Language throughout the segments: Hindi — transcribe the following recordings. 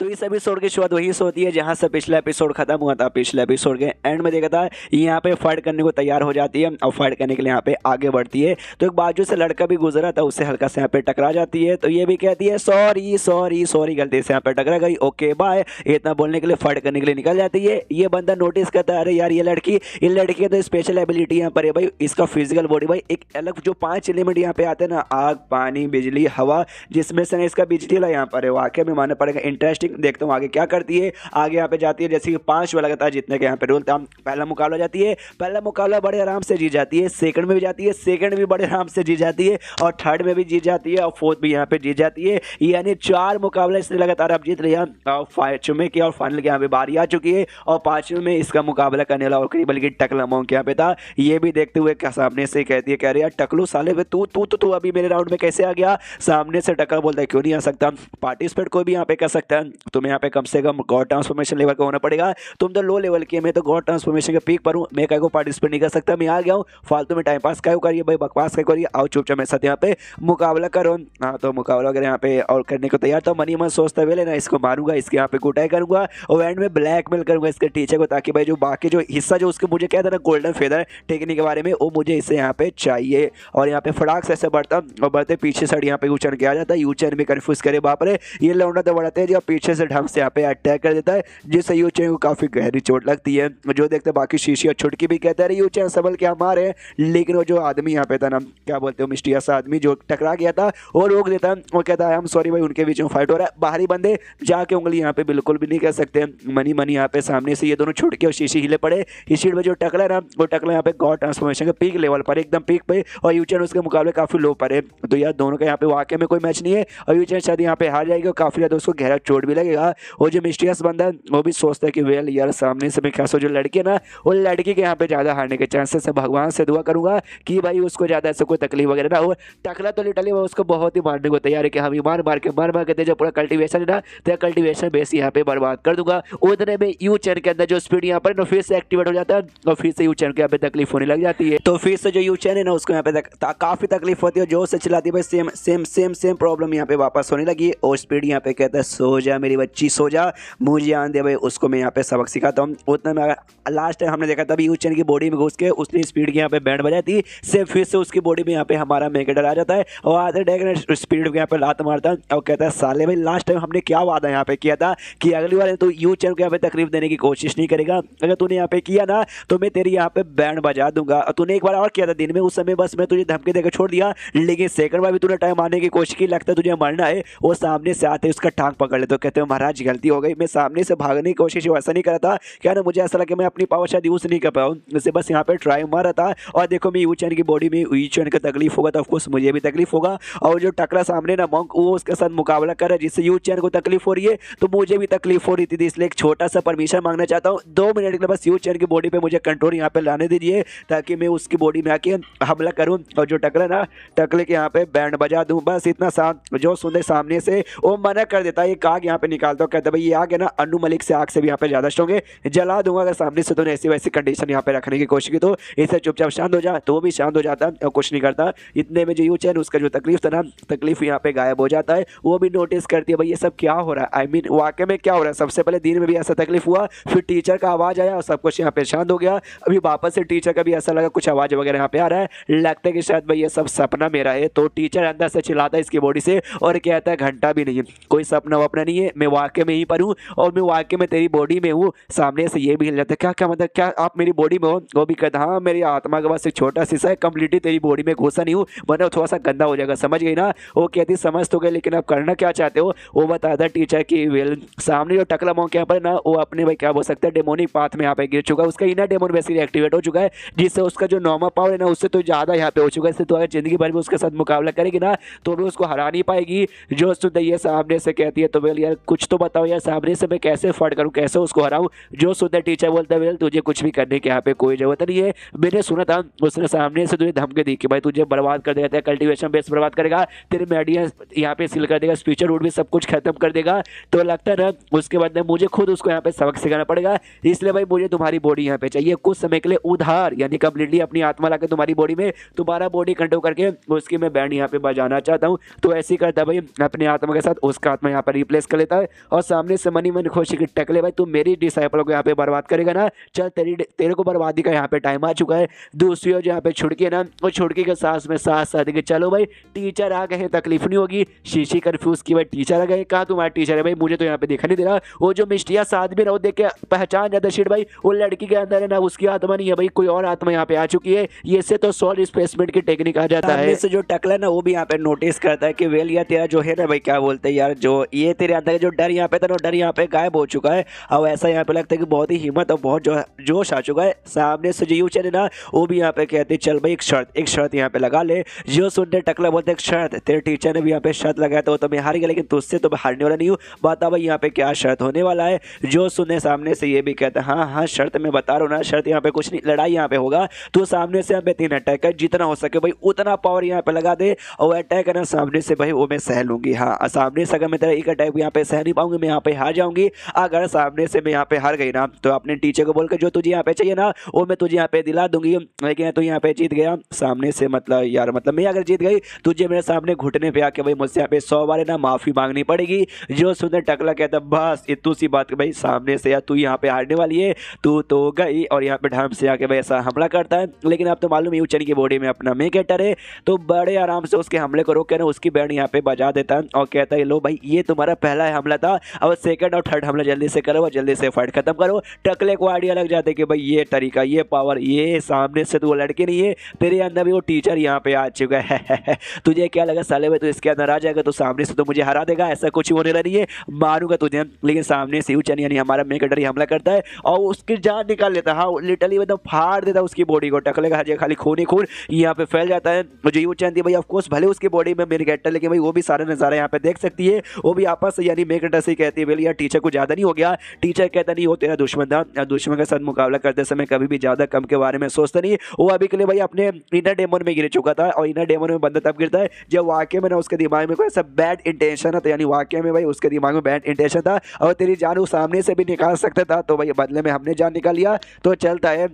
तो इस एपिसोड की शुरुआत वहीं से होती है जहां से पिछला एपिसोड खत्म हुआ था। पिछले एपिसोड के एंड में देखा था यहाँ पे फाइट करने को तैयार हो जाती है और फाइट करने के लिए यहाँ पे आगे बढ़ती है। तो एक बाजू से लड़का भी गुजरा था, उससे हल्का से यहाँ पे टकरा जाती है। तो ये भी कहती है सॉरी सॉरी सॉरी, गलती से यहाँ पे टकरा गई, ओके बाय, इतना बोलने के लिए फाइट करने के लिए निकल जाती है। ये बंदा नोटिस करता है अरे यार ये लड़की तो स्पेशल एबिलिटी यहाँ पर है भाई, इसका फिजिकल बॉडी भाई एक अलग जो 5 एलिमेंट यहाँ पे आते हैं ना, आग पानी बिजली हवा, जिसमें से इसका बिजली वाला यहाँ पर है। वाकई में मानना पड़ेगा इंटरेस्टिंग। देखता हूँ आगे क्या करती है। आगे यहाँ पे जाती है जैसे कि 5 वाला लगातार जीतने के यहाँ पे रूल था। पहला मुकाबला जाती है, पहला मुकाबला बड़े आराम से जीत जाती है, सेकंड में भी जाती है, सेकंड भी बड़े आराम से जीत जाती है, और थर्ड में भी जीत जाती है, और फोर्थ भी यहाँ पे जीत जाती है। यानी 4 मुकाबला इसने लगातार अब जीत लिया और चुमे की, और फाइनल के यहाँ पे बारी आ चुकी है। और 5वें में इसका मुकाबला करने वाला और करीब बल्कि टकला मोंक यहाँ पे था। ये भी देखते हुए सामने से कहती है कह रही यार टकलू साले तू अभी मेरे राउंड में कैसे आ गया। सामने से टकला बोलता है क्यों नहीं आ सकता, पार्टिसिपेट कोई भी यहाँ पे कर सकता है, तुम्हें यहाँ पे कम से कम गॉड ट्रांसफॉर्मेशन लेवल का होना पड़ेगा, तुम तो लो लेवल की है, मैं तो गॉड ट्रांसफॉर्मेशन के पीक पर हूँ, मैं कहीं को पार्टिसिपेट नहीं कर सकता, मैं आ गया हूँ, फालतू में टाइम पास क्या करिए भाई, बकवास क्या करिए, आओ चुपचाप मेरे साथ यहाँ पे मुकाबला करो। हाँ तो मुकाबला वगैरह यहाँ पे और करने को तैयार था। मनी मन सोचता है ना इसको मारूंगा, इसके यहाँ पे कुटाई करूंगा और एंड में ब्लैकमेल करूंगा इसके टीचर को, ताकि भाई जो बाकी जो हिस्सा जो उसके मुझे क्या था ना गोल्डन फेदर टेक्निक के बारे में, वो मुझे इससे यहाँ पे चाहिए। और यहाँ पे फटाक से ऐसे बढ़ता और बढ़ते पीछे साइड यहाँ पे यूचन किया जाता है। यूचन भी कन्फ्यूज करे बाप रे ये लौंडा तो बढ़ाते हैं जो पीछे से ढंग से यहाँ पे अटैक कर देता है, जिससे यूचन को काफी गहरी चोट लगती है। जो देखते बाकी शीशी और छुटकी भी कहते हैं यूचन सबल क्या मारे, लेकिन वो जो आदमी यहाँ पे था ना क्या बोलते हो मिस्टीरियस आदमी जो टकरा गया था वो रोक देता है, वो कहता है हम सॉरी भाई उनके बीच में फाइट हो रहा है, बाहरी बंदे जाके उंगली यहाँ पे बिल्कुल भी नहीं कर सकते। मनी यहाँ पे सामने से ये दोनों छुटके और शीशी हिले पड़े। इस में जो टकला ना वो टकला यहाँ पे गॉड ट्रांसफॉर्मेशन के पीक लेवल पर एकदम पीक पे, और यूचन उसके मुकाबले काफी लो पर है। तो यार दोनों का यहाँ पे वाकई में कोई मैच नहीं है, और यूचन शायद यहाँ पे हार जाएगी और काफी ज्यादा उसको गहरा चोट भी लगेगा। और जो मिस्टीरियस बंदा है वो भी सोचता है कि वेल यार सामने से मैं खास जो लड़की है ना वो लड़की के यहाँ पे ज्यादा हारने के चांसेस है, भगवान से दुआ करूंगा कि भाई उसको ज्यादा ऐसे कोई तकलीफ वगैरह ना हो। टकला तो लिटरली वो उसको बहुत ही मारने को तैयार है कि हम मार मार के जो पूरा कल्टीवेशन है ना तो कल्टीवेशन बेस यहाँ पे बर्बाद कर दूंगा। उतने में यूचन के अंदर जो स्पीड यहाँ पर फिर से एक्टिवेट हो जाता है और फिर से यूचन के यहाँ पे तकलीफ होने लग जाती है। तो फिर से जो यूचन है ना उसको यहाँ पे काफी तकलीफ होती है, जो से चलाती है same same same same problem यहाँ पे वापस होने लगी। और स्पीड यहाँ पे कहता है सो जा मेरी बच्ची सो जा, मुझे आन दे भाई, उसको मैं यहाँ पे सबक सिखाता हूँ। उतना में लास्ट टाइम हमने देखा था यूचन की बॉडी में घुस के उसने स्पीड की यहाँ पे बैंड बजाई थी, सेम फिर से उसकी बॉडी में यहाँ पे हमारा मेकेडर आ जाता है और आधे डेग स्पीड को यहाँ पे लात मारता है और कहता है साले भाई लास्ट टाइम हमने क्या वादा यहाँ पे किया था कि अगली बार तो यूचन को यहाँ पे तकलीफ देने की कोशिश नहीं करेगा, अगर तूने यहाँ पे किया ना तो मैं तेरी यहाँ पे बैंड बजा दूंगा। और तूने एक बार और किया था दिन में, उस समय बस मैं तुझे धमकी देकर छोड़ दिया, लेकिन सेकंड बार भी तूने टाइम आने की कोशिश की, लगता है तुझे मरना है। वो सामने से आते उसका टांग पकड़ ले तो कहते हो महाराज गलती हो गई, मैं सामने से भागने की कोशिश वैसा नहीं करा था, क्या ना मुझे ऐसा लगा मैं अपनी पावर शायद यूज नहीं कर पाऊँ, इससे बस यहाँ पे ट्राई मारा था। और देखो मैं यूचन की बॉडी में यूचन को तकलीफ होगा तो ऑफकोर्स मुझे भी तकलीफ होगा। और जो टकरा सामने ना मंक वो उसके साथ मुकाबला कर रहा है जिससे यूचन को तकलीफ हो रही है, तो मुझे भी तकलीफ हो रही थी, इसलिए एक छोटा सा परमिशन मांगना चाहता हूँ 2 मिनट के लिए, बस यूचन की बॉडी पे मुझे कंट्रोल यहाँ पे लाने दीजिए ताकि मैं उसकी बॉडी में आके हमला करूँ और जो टकरा ना टकले के यहाँ पे बैंड बजा दूँ, बस इतना जो सुंदर सामने से वो मना कर देता है। ये आग यहाँ पे निकालता हूँ, कहता है भाई ये आग है ना अनु मलिक से आग से भी यहाँ पे ज्यादा स्ट्रॉन्ग है, जला दूंगा अगर सामने से तूने ऐसी वैसी कंडीशन यहाँ पे रखने की कोशिश की तो, इसे चुपचाप शांत हो जा। तो वो भी शांत हो जाता और कुछ नहीं करता। इतने में जो यूचन उसका जो तकलीफ था ना तकलीफ यहाँ पे गायब हो जाता है। वो भी नोटिस करती है भाई ये सब क्या हो रहा है, आई मीन वाकई में क्या हो रहा है। सबसे पहले दिन में भी ऐसा तकलीफ हुआ, फिर टीचर का आवाज आया और सब कुछ यहाँ पे शांत हो गया, अभी वापस से टीचर का भी ऐसा लगा कुछ आवाज वगैरह यहाँ पे आ रहा है, लगता है कि शायद भाई ये सब सपना मेरा है। तो टीचर अंदर से चिल्लाता है इसकी बॉडी से और कहता है घंटा भी नहीं है, कोई सपना वपना नहीं है, मैं वाकई में यहीं पर हूँ और मैं वाकई में तेरी बॉडी में हूँ। सामने से ये भी हिल जाता है क्या क्या मतलब क्या आप मेरी बॉडी में हो, वो भी कहता हाँ मेरी आत्मा के पास एक छोटा सा है, कंप्लीटली तेरी बॉडी में घुसा नहीं हूँ वरना थोड़ा सा गंदा हो जाएगा, समझ गई ना। वो कहती समझ तो गए लेकिन आप करना क्या चाहते हो। वो बताता टीचर की वेल सामने जो टकला मॉन्क यहाँ पर ना वो अपने भाई क्या बोल सकते हैं डेमोनिक पाथ में यहाँ पे गिर चुका है, उसका इनर डेमन बेसिकली एक्टिवेट हो चुका है, जिससे उसका जो नॉर्मल पावर है ना उससे तो ज़्यादा यहाँ पे हो चुका है। इससे तो अगर जिंदगी भर में उसके साथ मुकाबला करेगी ना तो भी उसको हरा नहीं पाएगी। जो सुनते ये सामने से कहती है तो वेल यार कुछ तो बताओ यार सामने से मैं कैसे फाइट करूँ, कैसे उसको हराऊँ। जो सुनते टीचर बोलता है वेल तुझे कुछ भी करने की यहाँ पे कोई जरूरत नहीं है, मैंने सुना था उसने सामने से तुझे धमकी दी कि भाई तुझे बर्बाद कर देगा, कल्टीवेशन बेस बर्बाद करेगा, तेरे मेडिया यहाँ पे सील कर देगा, स्पीचर रूट भी सब कुछ खत्म कर देगा। तो लगता है ना उसके बाद में मुझे खुद उसको यहाँ पे सबक सिखाना पड़ेगा, इसलिए भाई मुझे तुम्हारी बॉडी यहाँ पे चाहिए कुछ समय के लिए उधार, यानी कंप्लीटली अपनी आत्मा लाकर तुम्हारी बॉडी में तुम्हारा बॉडी कंट्रोल करके उसकी मैं बैंड यहाँ पे बजाना चाहता हूँ। तो ऐसे ही करता भाई अपनी आत्मा के साथ उसका आत्मा यहाँ पर रिप्लेस कर लेता जाता है और सामने से मनी मन खुश कि टकले भाई तू मेरी डिसाइपल को यहाँ पे बर्बाद करेगा ना, चल तेरे को बर्बादी का यहाँ पे टाइम आ चुका है। दूसरी ओर यहाँ पे छुड़की है ना, वो छुड़की के साथ में साथ साथ कि चलो भाई टीचर आ गए हैं, तकलीफ नहीं होगी। शीशी कंफ्यूज की भाई टीचर आ गए, कहाँ तुम्हारा टीचर है भाई, मुझे तो यहाँ पे दिखा नहीं दे रहा। वो जो मिस्टिया साथ भी ना, वो देख के पहचान जाता शिट भाई वो लड़की के अंदर है ना, उसकी आत्मा नहीं है भाई, कोई और आत्मा यहाँ पे आ चुकी है। ये से तो सॉल रिप्लेसमेंट की टेक्निक आ जाता है। से जो टकला ना वो भी यहाँ पे नोटिस करता है कि वेल या तेरा जो है ना भाई क्या बोलते हैं यार, जो ये तेरे अंदर जो डर यहाँ पे था ना, डर यहाँ पे गायब हो चुका है। और ऐसा यहाँ पे लगता है कि बहुत ही हिम्मत और बहुत जोश आ चुका है। सामने से जो यूचर है ना वो भी यहाँ पे कहते चल भाई एक शर्त यहाँ पे लगा ले। जो सुनते टकला बोलते एक शर्त, तेरे टीचर ने भी यहाँ पे शर्त लगाया तो मैं हार गया, लेकिन तुझसे तो मैं हारने वाला नहीं हूँ, बता भाई यहाँ पे क्या शर्त होने वाला है। जो सुनने सामने से ये भी कहता है हाँ हाँ शर्त मैं बता रहा हूँ ना, शर्त यहाँ पे कुछ नहीं, लड़ाई यहाँ पे होगा। तो सामने से यहाँ पे 3 अटैक है, जितना हो सके भाई उतना पावर यहाँ पे लगा दे और अटैक है ना सामने से भाई वो मैं सह लूंगी। हाँ सामने से अगर मैं तेरा एक अटैक यहाँ पे सह नहीं पाऊंगी, मैं यहाँ पे हार जाऊंगी। अगर सामने से मैं यहाँ पे हार गई ना तो अपने टीचर को बोलकर जो तुझे यहाँ पे चाहिए ना वो मैं तुझे यहाँ पे दिला दूंगी। लेकिन तू यहाँ पे जीत गया सामने से, मतलब यार मतलब मैं अगर जीत गई तुझे मेरे सामने घुटने पे आके भाई मुझसे यहाँ पे 100 बार ना माफी मांगनी पड़ेगी। जो सुनने टकला कहता बस इतनी सी बात भाई सामने से यार तू यहाँ पे हारने वाली है, तू तो गई। और यहाँ पे ढाम से आके भाई ऐसा हमला करता है। लेकिन अब तो मालूम है यूचन की बॉडी में अपना मेकेटर है, तो बड़े आराम से उसके हमले को रोक के ना उसकी बैंड यहाँ पे बजा देता है और कहता है लो भाई ये तुम्हारा पहला हमला था, अब सेकंड और थर्ड हमला जल्दी से करो और जल्दी से फाइट खत्म करो। टकले को आइडिया लग जाता है कि भाई ये तरीका, ये पावर, ये सामने से तू लड़के नहीं है, तेरे अंदर भी वो टीचर यहाँ पे आ चुका है। तुझे क्या लगा साले भाई तू इसके अंदर आ जाएगा तो सामने से तो मुझे हरा देगा, ऐसा कुछ होने नहीं है, मारूंगा तुझे। लेकिन सामने से यूचन यानी हमारा मेकेटर ही हमला करता है और उसकी जान निकाल लेता है। हाँ लिटरली एकदम फाड़ देता है उसकी बॉडी को। टकले का हजे खाली खून ही खून यहाँ पे फैल जाता है। मुझे यूचन थी भाई ऑफकोर्स भले उसकी बॉडी में मेकेटर, लेकिन भाई वो भी सारे नजारा यहाँ पे देख सकती है। वो भी आपस से यानी मेकेटर से कहती है भाई यार टीचर को ज्यादा नहीं हो गया। टीचर कहता नहीं वो तेरा दुश्मन था, दुश्मन के साथ मुकाबला करते समय कभी भी ज्यादा कम के बारे में सोचता नहीं। वो अभी के लिए भाई अपने इनर डेमन में गिर चुका था और इनर डेमन में बंदा तब गिरता है जब वाकई में ना उसके दिमाग में कोई ऐसा बैड इंटेंशन था, यानी वाकई में भाई उसके दिमाग में बैड इंटेंशन था और तेरी जान वो सामने से भी निकाल सकता था। तो भाई बदले में हमने जान निकाल लिया तो चलता है।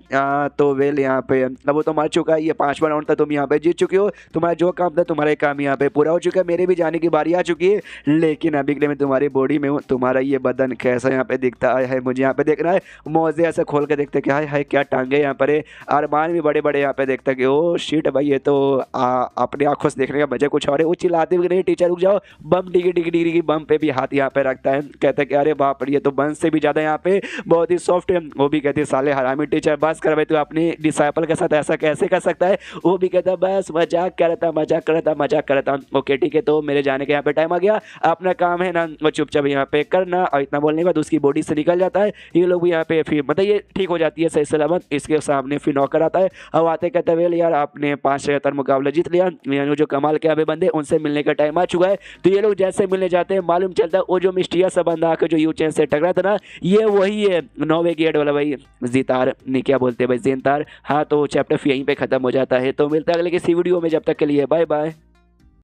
तो वेल यहाँ पे अब वो तो मर चुका है, ये 5वां राउंड था, तुम यहाँ पे जीत चुके हो, तुम्हारा जो काम था तुम्हारा काम यहाँ पे पूरा हो चुका है। मेरे भी जाने की बारी आ चुकी है, लेकिन अभी के लिए मैं तुम्हारी बॉडी में हूँ। तुम्हारा ये बदन कैसा यहाँ पे दिखता है मुझे यहाँ पे देखना है। मोजे ऐसे खोल के देखते क्या है क्या टांगे यहाँ पर है, अरमान भी बड़े बड़े यहाँ पे देखता कि ओ शिट भाई ये तो अपनी आंखों से देखने का मजा कुछ और है। वो चिल्लाते भी नहीं टीचर रुक जाओ, बम डिगी डिगी डिगी की बम पे भी हाथ यहाँ पे रखता है, कहता है कि अरे बाप रे ये तो बम से भी ज्यादा यहाँ पे बहुत ही सॉफ्ट है। वो भी कहती है साले हरामी टीचर बस कर भाई तू अपनी डिसाइपल के साथ ऐसा कैसे कर सकता है। वो भी कहता बस मजाक कर रहा था। ओके ठीक है तो मेरे जाने का यहाँ पे टाइम आ गया, अपना काम है ना वो चुपचाप यहाँ पे करना। और इतना बोलने के बाद उसकी बॉडी से निकल जाता है। ये लोग भी यहाँ पे फिर मतलब ये ठीक हो जाती है सही सलामत। इसके सामने फिर नौकर आता है और आते कहते वेल यार आपने 5-7 मुकाबला जीत लिया, यानी जो कमाल के अभी बंदे उनसे मिलने का टाइम आ चुका है। तो ये लोग जैसे मिलने जाते हैं मालूम चलता है वो जो मिस्टिया सा बंदा आकर जो यूचैन से टकरा था ना ये वही है 9वें गेट वाला भाई जीतार नहीं क्या बोलते भाई जेनतार। हाँ तो चैप्टर यहीं पे खत्म हो जाता है। तो मिलता है अगले किसी वीडियो में, जब तक के लिए बाय बाय।